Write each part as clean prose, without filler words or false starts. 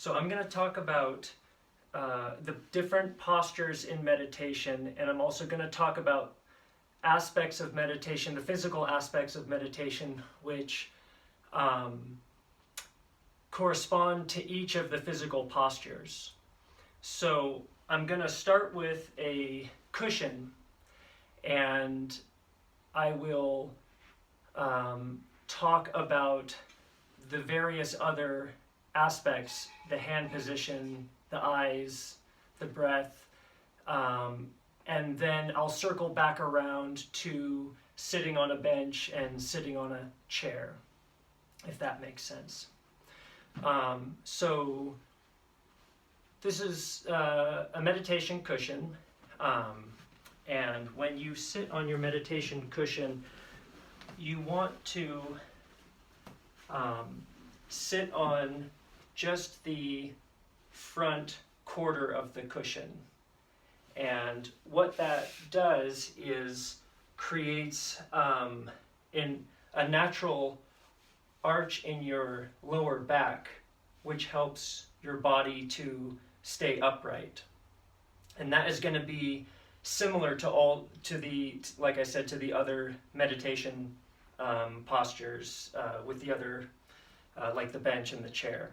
So I'm going to talk about the different postures in meditation, and I'm also going to talk about aspects of meditation, the physical aspects of meditation, which correspond to each of the physical postures. So I'm going to start with a cushion, and I will talk about the various other aspects, the hand position, the eyes, the breath, and then I'll circle back around to sitting on a bench and sitting on a chair, if that makes sense. So this is a meditation cushion, and when you sit on your meditation cushion, you want to sit on just the front quarter of the cushion. And what that does is creates in a natural arch in your lower back, which helps your body to stay upright. And that is going to be similar to like I said, to the other meditation postures with the other, like the bench and the chair.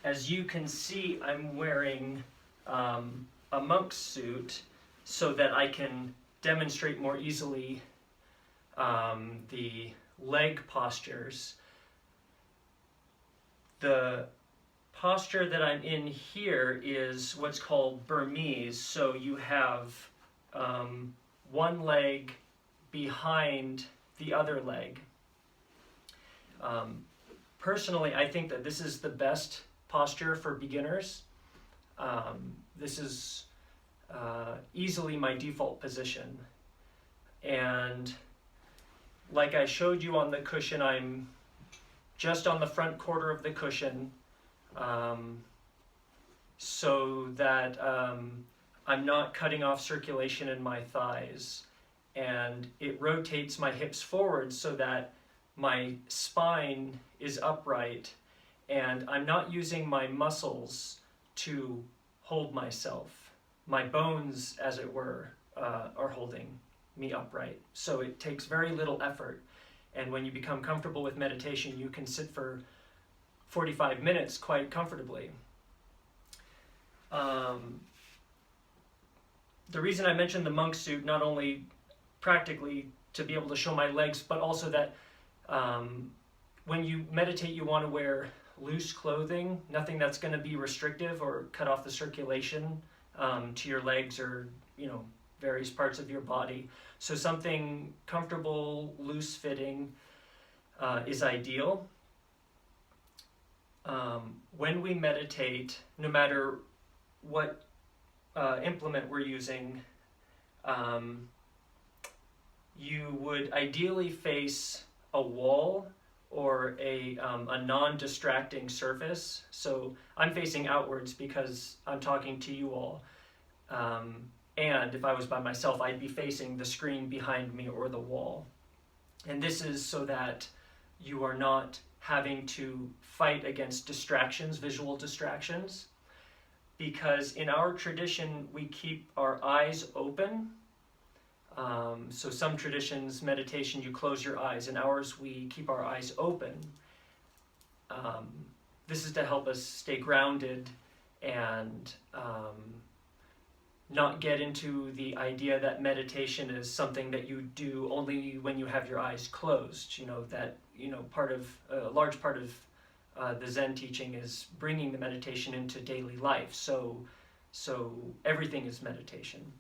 As you can see, I'm wearing a monk's suit so that I can demonstrate more easily the leg postures. The posture that I'm in here is what's called Burmese. So you have one leg behind the other leg. Personally, I think that this is the best posture for beginners. This is easily my default position. And like I showed you on the cushion, I'm just on the front quarter of the cushion, so that I'm not cutting off circulation in my thighs. And it rotates my hips forward so that my spine is upright, and I'm not using my muscles to hold myself. My bones, as it were, are holding me upright. So it takes very little effort. And when you become comfortable with meditation, you can sit for 45 minutes quite comfortably. The reason I mentioned the monk suit, not only practically to be able to show my legs, but also that when you meditate, you want to wear loose clothing, nothing that's going to be restrictive or cut off the circulation to your legs or, various parts of your body. So something comfortable, loose fitting is ideal. When we meditate, no matter what implement we're using, you would ideally face a wall or a non-distracting surface. So I'm facing outwards because I'm talking to you all. And if I was by myself, I'd be facing the screen behind me or the wall. And this is so that you are not having to fight against distractions, visual distractions, because in our tradition, we keep our eyes open. So some traditions, meditation, you close your eyes. In ours, we keep our eyes open. This is to help us stay grounded and not get into the idea that meditation is something that you do only when you have your eyes closed. A large part of the Zen teaching is bringing the meditation into daily life. So everything is meditation.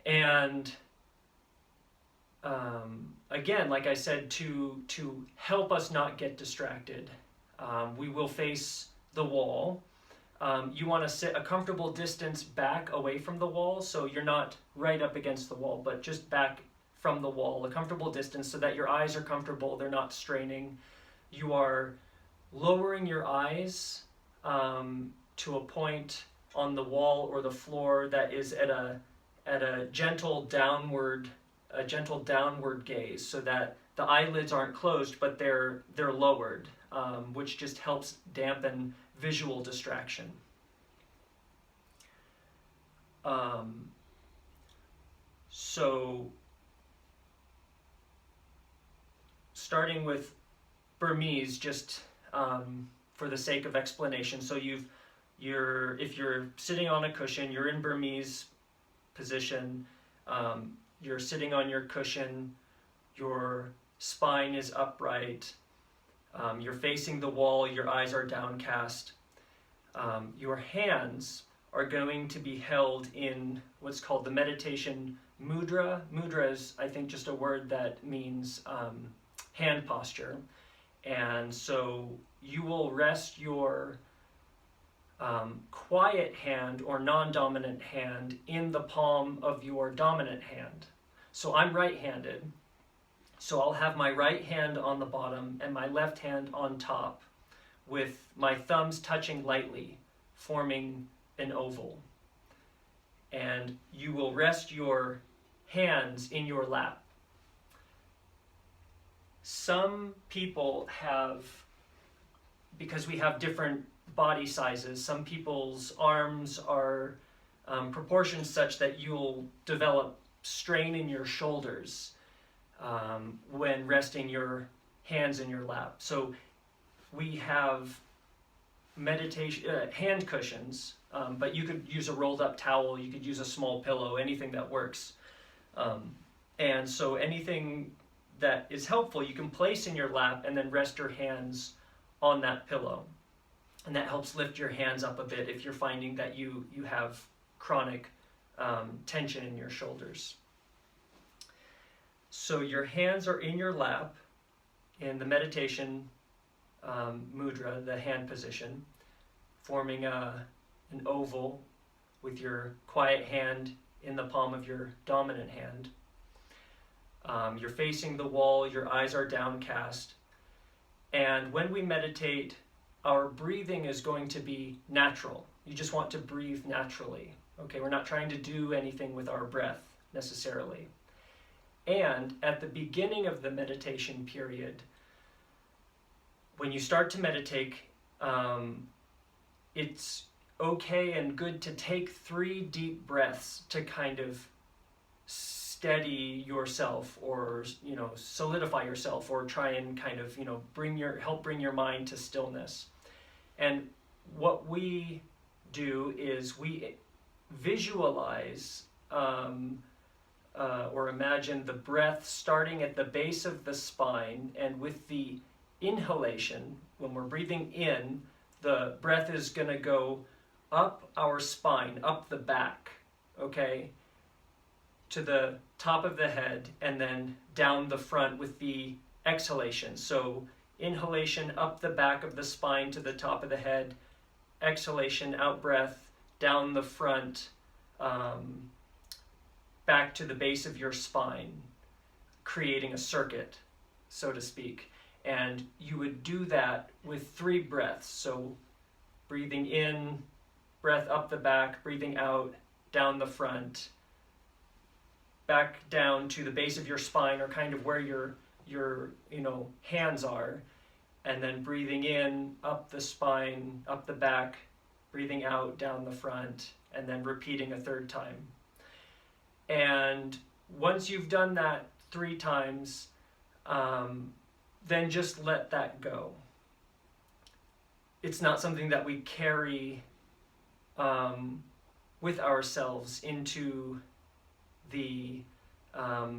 And again, like I said, to help us not get distracted, we will face the wall. You want to sit a comfortable distance back away from the wall, so you're not right up against the wall, but just back from the wall, a comfortable distance so that your eyes are comfortable, they're not straining. You are lowering your eyes to a point on the wall or the floor that is at a gentle downward gaze, so that the eyelids aren't closed, but they're lowered. which just helps dampen visual distraction. So starting with Burmese, just for the sake of explanation. So if you're sitting on a cushion, you're in Burmese position. You're sitting on your cushion. Your spine is upright. You're facing the wall. Your eyes are downcast. Your hands are going to be held in what's called the meditation mudra. Mudra is, I think, just a word that means hand posture. And so you will rest your quiet hand or non-dominant hand in the palm of your dominant hand. So I'm right-handed, so I'll have my right hand on the bottom and my left hand on top, with my thumbs touching lightly, forming an oval. And you will rest your hands in your lap. Some people have, because we have different body sizes, some people's arms are proportioned such that you'll develop strain in your shoulders when resting your hands in your lap. So we have meditation hand cushions, but you could use a rolled up towel, you could use a small pillow, anything that works. And so anything that is helpful you can place in your lap and then rest your hands on that pillow. And that helps lift your hands up a bit if you're finding that you have chronic tension in your shoulders. So your hands are in your lap in the meditation mudra, the hand position, forming an oval with your quiet hand in the palm of your dominant hand. You're facing the wall, your eyes are downcast. And when we meditate, our breathing is going to be natural. You just want to breathe naturally. Okay, we're not trying to do anything with our breath necessarily. And at the beginning of the meditation period, when you start to meditate, it's okay and good to take 3 deep breaths to kind of steady yourself, or solidify yourself, or try and kind of help bring your mind to stillness. And what we do is we visualize or imagine the breath starting at the base of the spine, and with the inhalation, when we're breathing in, the breath is going to go up our spine, up the back, okay, to the top of the head, and then down the front with the exhalation. So inhalation up the back of the spine to the top of the head, exhalation, out breath, down the front, back to the base of your spine, creating a circuit, so to speak. And you would do that with 3 breaths. So breathing in, breath up the back, breathing out, down the front, back down to the base of your spine, or kind of where your hands are, and then breathing in, up the spine, up the back, breathing out, down the front, and then repeating a 3rd time. And once you've done that 3 times, then just let that go. It's not something that we carry with ourselves into the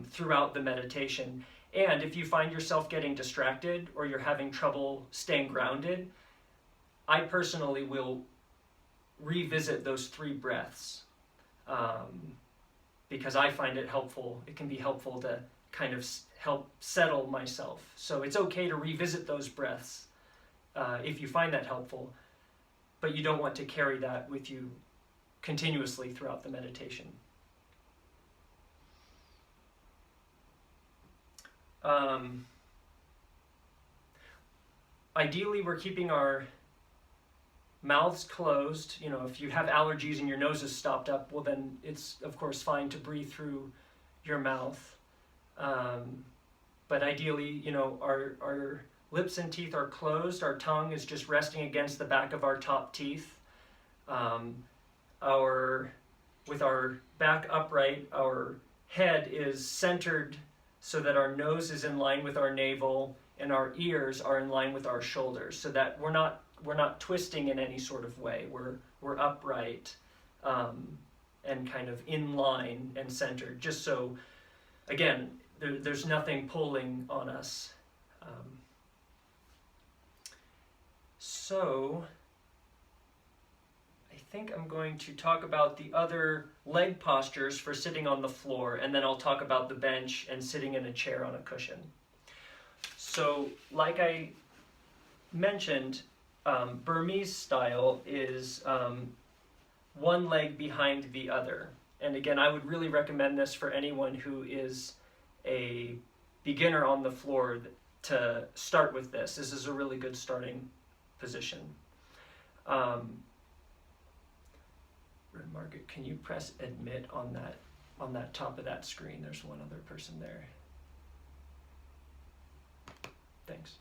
throughout the meditation. And if you find yourself getting distracted, or you're having trouble staying grounded, I personally will revisit those 3 breaths, because I find it helpful. It can be helpful to kind of help settle myself. So it's okay to revisit those breaths if you find that helpful, but you don't want to carry that with you continuously throughout the meditation. Ideally, we're keeping our mouths closed. If you have allergies and your nose is stopped up, well, then it's of course fine to breathe through your mouth. But ideally, our lips and teeth are closed. Our tongue is just resting against the back of our top teeth. With our back upright, our head is centered so that our nose is in line with our navel and our ears are in line with our shoulders, so that we're not twisting in any sort of way. We're upright and kind of in line and centered, just so, again, there's nothing pulling on us. So I think I'm going to talk about the other leg postures for sitting on the floor, and then I'll talk about the bench and sitting in a chair on a cushion. So like I mentioned, Burmese style is one leg behind the other. And again, I would really recommend this for anyone who is a beginner on the floor to start with this. This is a really good starting position. Margaret, can you press admit on that top of that screen? There's one other person there. Thanks.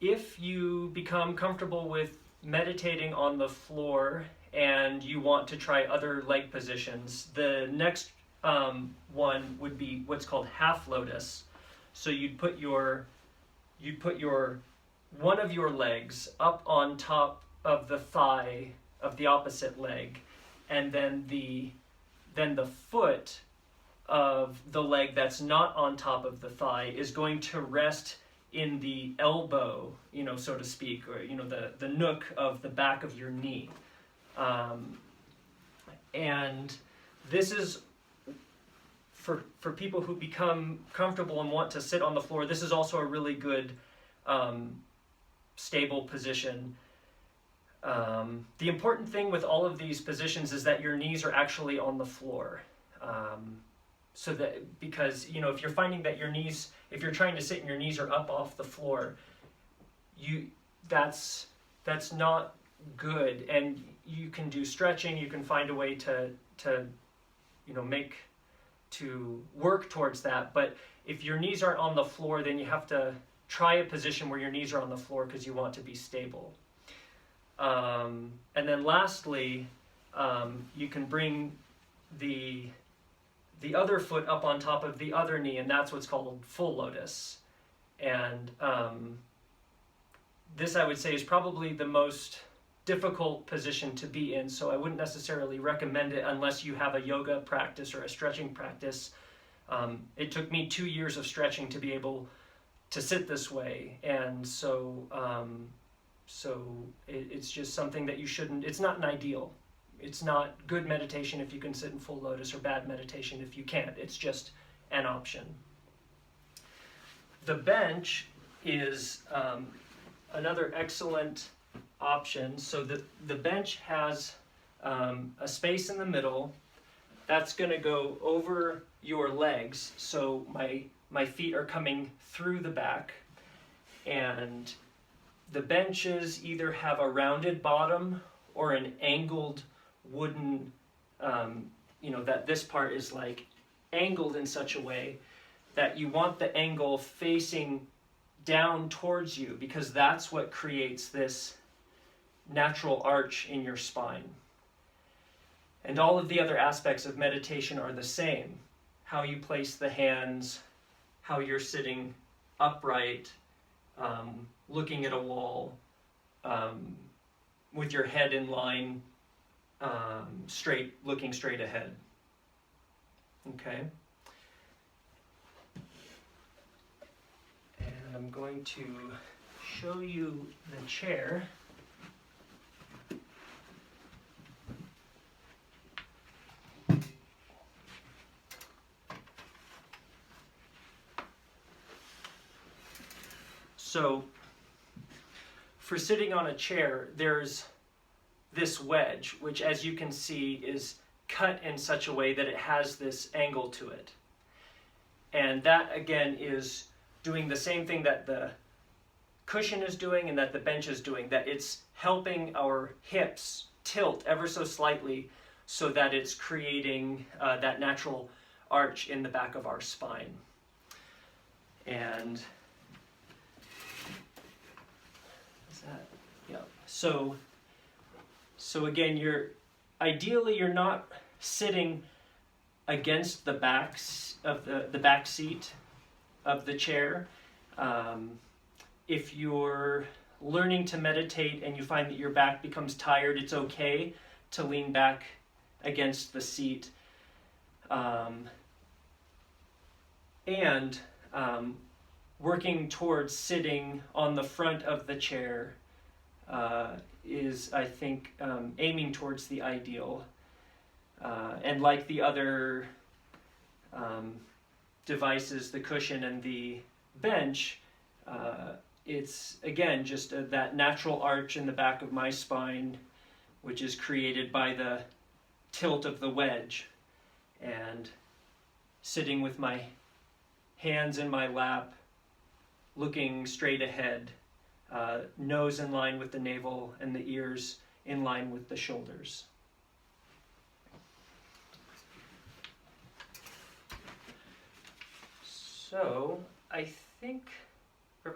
If you become comfortable with meditating on the floor and you want to try other leg positions, the next one would be what's called half lotus. So you'd put your one of your legs up on top of the thigh of the opposite leg, and then the foot of the leg that's not on top of the thigh is going to rest in the elbow, so to speak, or the nook of the back of your knee. And this is for people who become comfortable and want to sit on the floor. This is also a really good stable position. The important thing with all of these positions is that your knees are actually on the floor. So that, because if you're finding that if you're trying to sit and your knees are up off the floor, that's not good. And you can do stretching. You can find a way to work towards that. But if your knees aren't on the floor, then you have to try a position where your knees are on the floor because you want to be stable. And then lastly, you can bring the other foot up on top of the other knee, and that's what's called full lotus. And this, I would say, is probably the most difficult position to be in, so I wouldn't necessarily recommend it unless you have a yoga practice or a stretching practice. It took me 2 years of stretching to be able to sit this way, and so it's just something that you shouldn't, it's not an ideal. It's not good meditation if you can sit in full lotus, or bad meditation if you can't. It's just an option. The bench is another excellent option. So the bench has a space in the middle that's going to go over your legs. So my feet are coming through the back, and the benches either have a rounded bottom or an angled wooden, that this part is like angled in such a way that you want the angle facing down towards you, because that's what creates this natural arch in your spine. And all of the other aspects of meditation are the same. How you place the hands, how you're sitting upright, looking at a wall, with your head in line, straight, looking straight ahead. Okay. And I'm going to show you the chair. So, for sitting on a chair, there's this wedge, which, as you can see, is cut in such a way that it has this angle to it. And that, again, is doing the same thing that the cushion is doing and that the bench is doing, that it's helping our hips tilt ever so slightly so that it's creating that natural arch in the back of our spine. And is that, yeah. So again, ideally you're not sitting against the backs of the back seat of the chair. If you're learning to meditate and you find that your back becomes tired, it's okay to lean back against the seat. And working towards sitting on the front of the chair is, I think, aiming towards the ideal. And like the other devices, the cushion and the bench, it's, again, just that natural arch in the back of my spine, which is created by the tilt of the wedge. And sitting with my hands in my lap, looking straight ahead, nose in line with the navel and the ears in line with the shoulders. So, I think,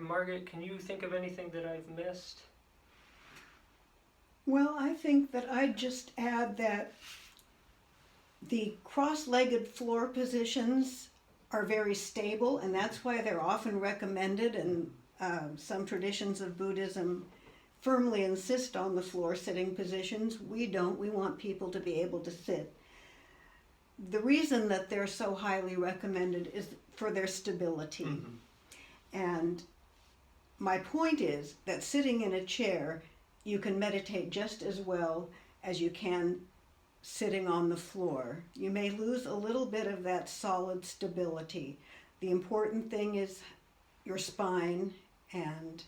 Margaret, can you think of anything that I've missed? Well, I think that I'd just add that the cross-legged floor positions are very stable, and that's why they're often recommended, and some traditions of Buddhism firmly insist on the floor sitting positions. We don't. We want people to be able to sit. The reason that they're so highly recommended is for their stability. Mm-hmm. And my point is that sitting in a chair, you can meditate just as well as you can sitting on the floor. You may lose a little bit of that solid stability. The important thing is your spine and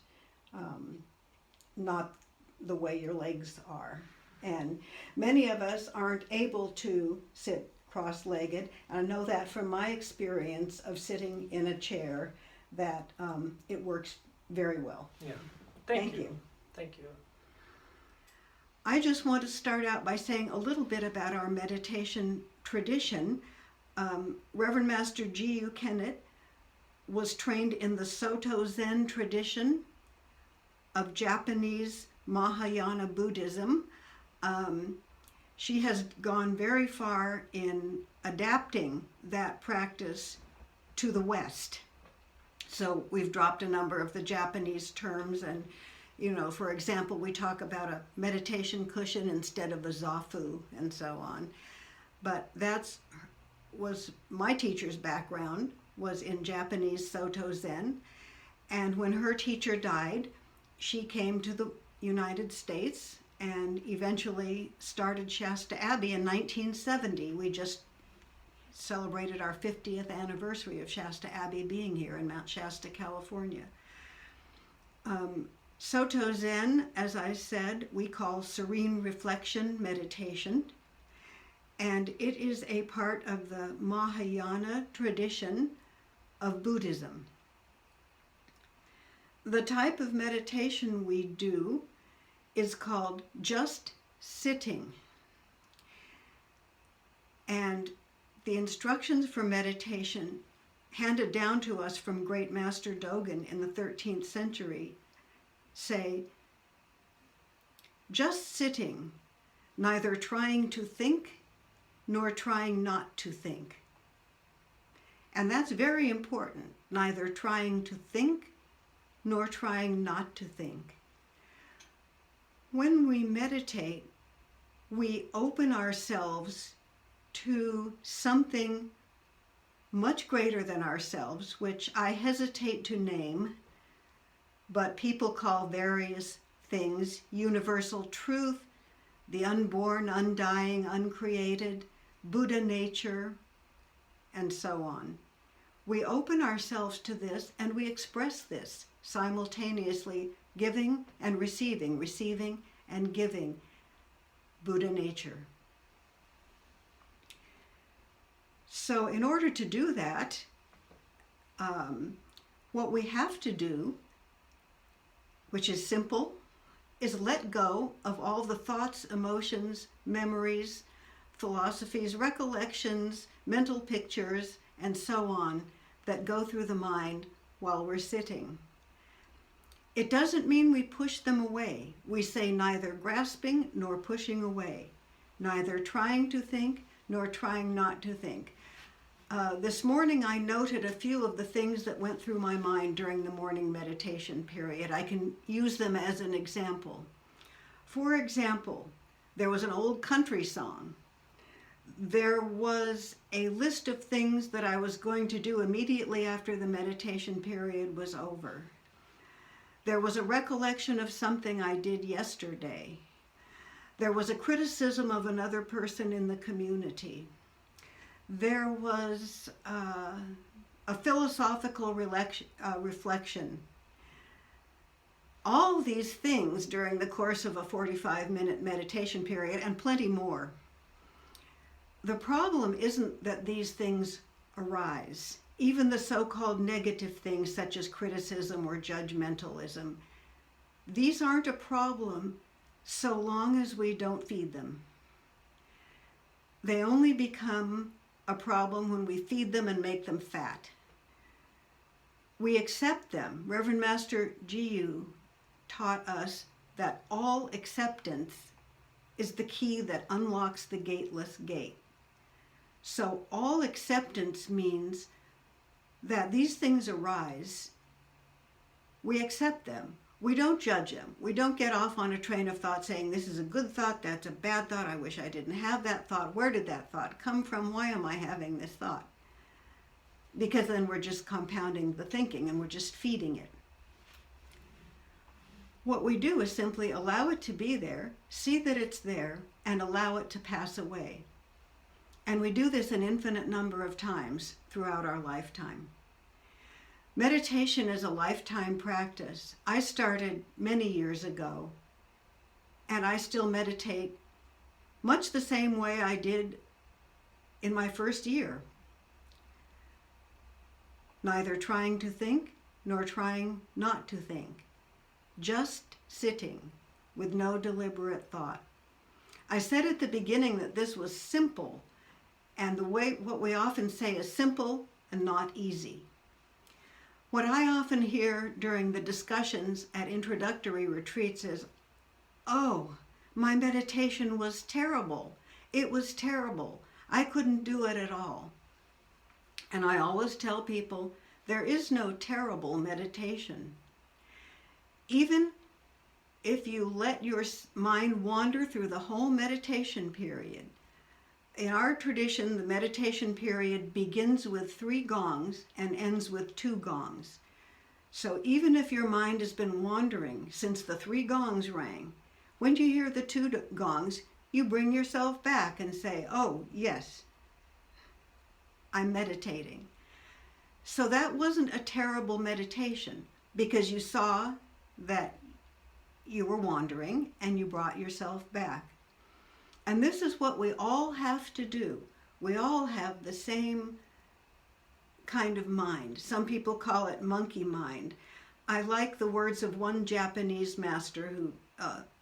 not the way your legs are. And many of us aren't able to sit cross-legged. I know that from my experience of sitting in a chair that it works very well. Yeah. Thank you. Thank you. I just want to start out by saying a little bit about our meditation tradition. Reverend Master G.U. Kennett was trained in the Soto Zen tradition of Japanese Mahayana Buddhism. She has gone very far in adapting that practice to the West. So we've dropped a number of the Japanese terms, and for example, we talk about a meditation cushion instead of a zafu and so on. But was my teacher's background, was in Japanese Soto Zen. And when her teacher died, she came to the United States and eventually started Shasta Abbey in 1970. We just celebrated our 50th anniversary of Shasta Abbey being here in Mount Shasta, California. Soto Zen, as I said, we call serene reflection meditation, and it is a part of the Mahayana tradition of Buddhism. The type of meditation we do is called just sitting, and the instructions for meditation handed down to us from Great Master Dogen in the 13th century say, just sitting, neither trying to think nor trying not to think. And that's very important, neither trying to think nor trying not to think. When we meditate, we open ourselves to something much greater than ourselves, which I hesitate to name, but people call various things: universal truth, the unborn, undying, uncreated, Buddha nature, and so on. We open ourselves to this and we express this simultaneously, giving and receiving, receiving and giving Buddha nature. So in order to do that, what we have to do, which is simple, is let go of all the thoughts, emotions, memories, philosophies, recollections, mental pictures, and so on that go through the mind while we're sitting. It doesn't mean we push them away. We say neither grasping nor pushing away, neither trying to think nor trying not to think. This morning I noted a few of the things that went through my mind during the morning meditation period. I can use them as an example. For example, there was an old country song. There was a list of things that I was going to do immediately after the meditation period was over. There was a recollection of something I did yesterday. There was a criticism of another person in the community. There was a philosophical reflection. All these things during the course of a 45-minute meditation period, and plenty more. The problem isn't that these things arise, even the so-called negative things such as criticism or judgmentalism. These aren't a problem so long as we don't feed them. They only become a problem when we feed them and make them fat. We accept them. Reverend Master Jiyu taught us that all acceptance is the key that unlocks the gateless gate. So all acceptance means that these things arise. We accept them. We don't judge them. We don't get off on a train of thought saying, this is a good thought, that's a bad thought, I wish I didn't have that thought. Where did that thought come from? Why am I having this thought? Because then we're just compounding the thinking and we're just feeding it. What we do is simply allow it to be there, see that it's there, and allow it to pass away. And we do this an infinite number of times throughout our lifetime. Meditation is a lifetime practice. I started many years ago, and I still meditate much the same way I did in my first year. Neither trying to think nor trying not to think. Just sitting with no deliberate thought. I said at the beginning that this was simple, and what we often say is simple and not easy. What I often hear during the discussions at introductory retreats is, oh, my meditation was terrible. It was terrible. I couldn't do it at all. And I always tell people, there is no terrible meditation. Even if you let your mind wander through the whole meditation period, in our tradition, the meditation period begins with 3 gongs and ends with 2 gongs. So even if your mind has been wandering since the 3 gongs rang, when you hear the 2 gongs, you bring yourself back and say, oh, yes, I'm meditating. So that wasn't a terrible meditation because you saw that you were wandering and you brought yourself back. And this is what we all have to do. We all have the same kind of mind. Some people call it monkey mind. I like the words of one Japanese master who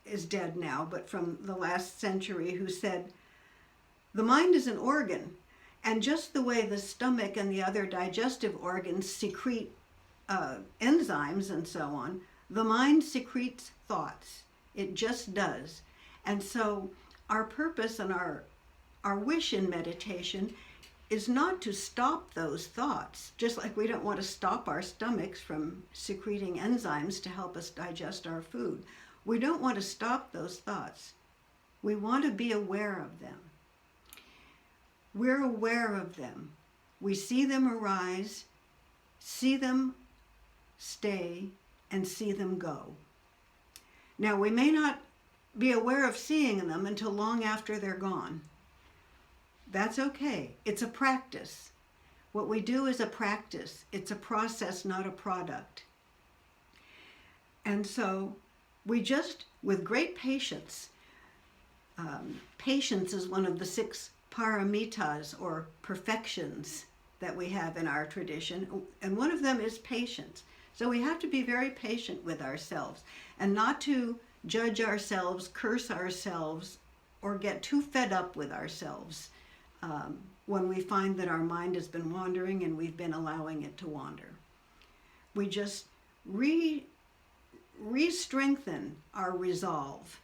is dead now, but from the last century, who said, the mind is an organ, and just the way the stomach and the other digestive organs secrete enzymes and so on, the mind secretes thoughts. It just does. And so our purpose and our wish in meditation is not to stop those thoughts, just like we don't want to stop our stomachs from secreting enzymes to help us digest our food. We don't want to stop those thoughts. We want to be aware of them. We're aware of them. We see them arise, see them stay, and see them go. Now, we may not be aware of seeing them until long after they're gone. That's okay. It's a practice. What we do is a practice. It's a process, not a product. And so we just, with great patience, patience is one of the 6 paramitas or perfections that we have in our tradition, and one of them is patience. So we have to be very patient with ourselves and not to judge ourselves, curse ourselves, or get too fed up with ourselves when we find that our mind has been wandering and we've been allowing it to wander. We just re-strengthen our resolve.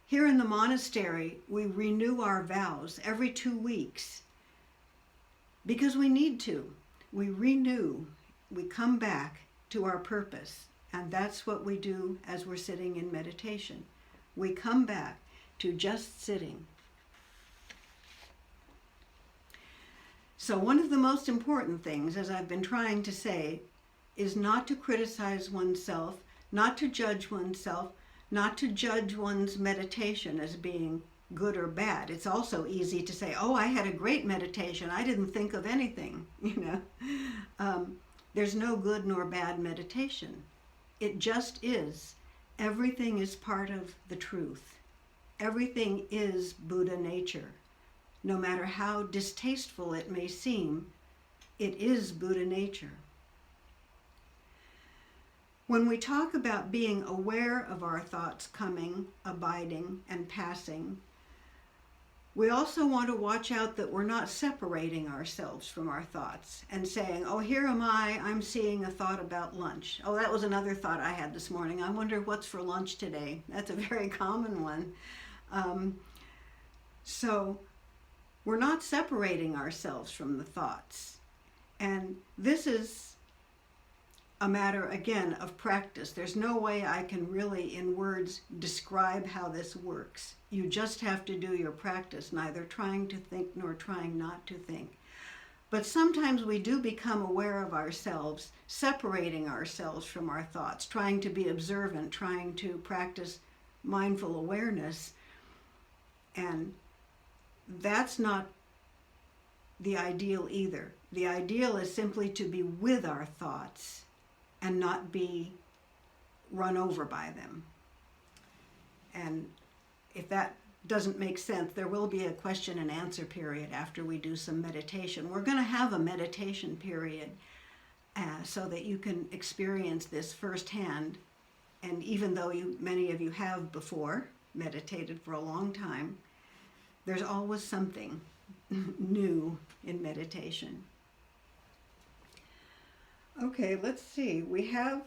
Here in the monastery, we renew our vows every 2 weeks because we need to. We renew, we come back to our purpose, and that's what we do as we're sitting in meditation. We come back to just sitting. So one of the most important things, as I've been trying to say, is not to criticize oneself, not to judge oneself, not to judge one's meditation as being good or bad. It's also easy to say, oh, I had a great meditation. I didn't think of anything, There's no good nor bad meditation. It just is. Everything is part of the truth. Everything is Buddha nature. No matter how distasteful it may seem, it is Buddha nature. When we talk about being aware of our thoughts coming, abiding, and passing, we also want to watch out that we're not separating ourselves from our thoughts and saying, oh, here am I'm seeing a thought about lunch. Oh, that was another thought I had this morning. I wonder what's for lunch today. That's a very common one. So we're not separating ourselves from the thoughts. And this is a matter, again, of practice. There's no way I can really, in words, describe how this works. You just have to do your practice, neither trying to think nor trying not to think. But sometimes we do become aware of ourselves, separating ourselves from our thoughts, trying to be observant, trying to practice mindful awareness. And that's not the ideal either. The ideal is simply to be with our thoughts and not be run over by them. And if that doesn't make sense, there will be a question and answer period after we do some meditation. We're going to have a meditation period so that you can experience this firsthand. And even though many of you have before meditated for a long time, there's always something new in meditation. Okay, let's see. We have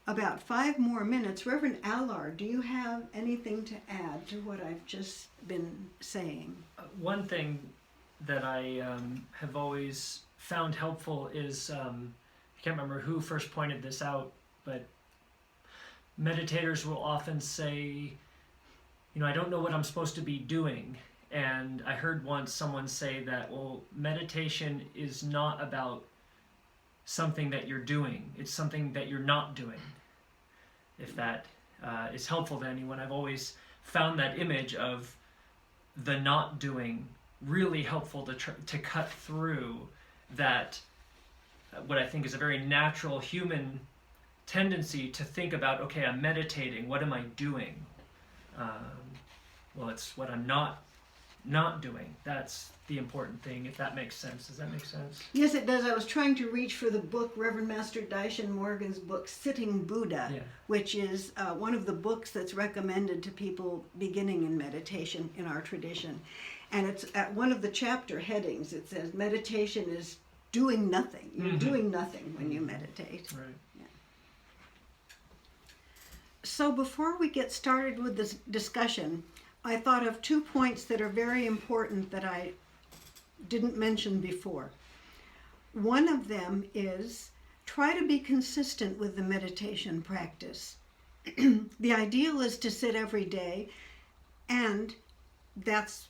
about 5 more minutes. Reverend Allard, do you have anything to add to what I've just been saying? One thing that I have always found helpful is, I can't remember who first pointed this out, but meditators will often say, I don't know what I'm supposed to be doing. And I heard once someone say that, well, meditation is not about something that you're doing. It's something that you're not doing. If that is helpful to anyone, I've always found that image of the not doing really helpful to cut through that, what I think is a very natural human tendency to think about, okay, I'm meditating, what am I doing? Well, it's what I'm not doing. That's the important thing, if that makes sense. Does that make sense? Yes, it does. I was trying to reach for the book, Reverend Master Daishin Morgan's book, Sitting Buddha, which is one of the books that's recommended to people beginning in meditation in our tradition. And it's at one of the chapter headings. It says, meditation is doing nothing. You're doing nothing when you meditate. Right. Yeah. So before we get started with this discussion, I thought of 2 points that are very important that I didn't mention before. One of them is try to be consistent with the meditation practice. The ideal is to sit every day, and that's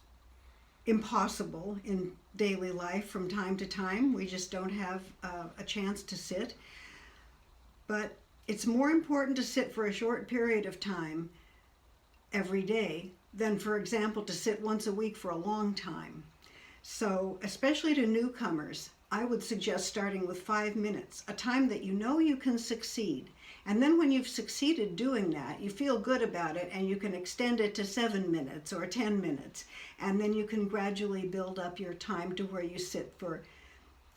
impossible in daily life from time to time. We just don't have a chance to sit. But it's more important to sit for a short period of time every day than, for example, to sit once a week for a long time. So, especially to newcomers, I would suggest starting with 5 minutes, a time that you know you can succeed. And then when you've succeeded doing that, you feel good about it, and you can extend it to 7 minutes or 10 minutes. And then you can gradually build up your time to where you sit for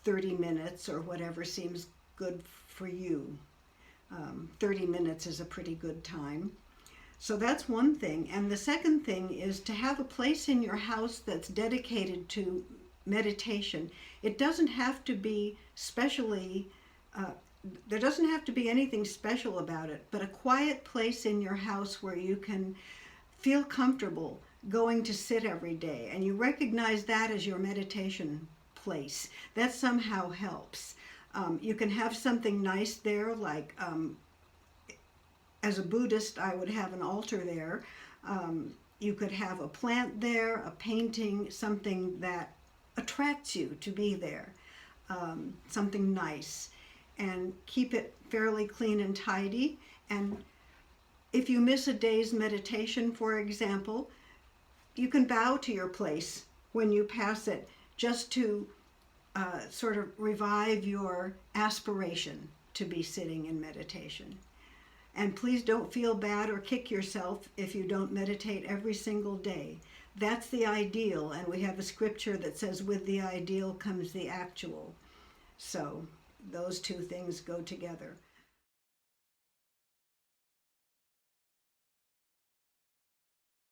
30 minutes or whatever seems good for you. 30 minutes is a pretty good time. So that's one thing. And the second thing is to have a place in your house that's dedicated to meditation. It doesn't have to be specially there doesn't have to be anything special about it, but a quiet place in your house where you can feel comfortable going to sit every day, and you recognize that as your meditation place. That somehow helps. You can have something nice there, like as a Buddhist, I would have an altar there. You could have a plant there, a painting, something that attracts you to be there, something nice, and keep it fairly clean and tidy. And if you miss a day's meditation, for example, you can bow to your place when you pass it, just to sort of revive your aspiration to be sitting in meditation. And please don't feel bad or kick yourself if you don't meditate every single day. That's the ideal, and we have a scripture that says, with the ideal comes the actual. So those two things go together.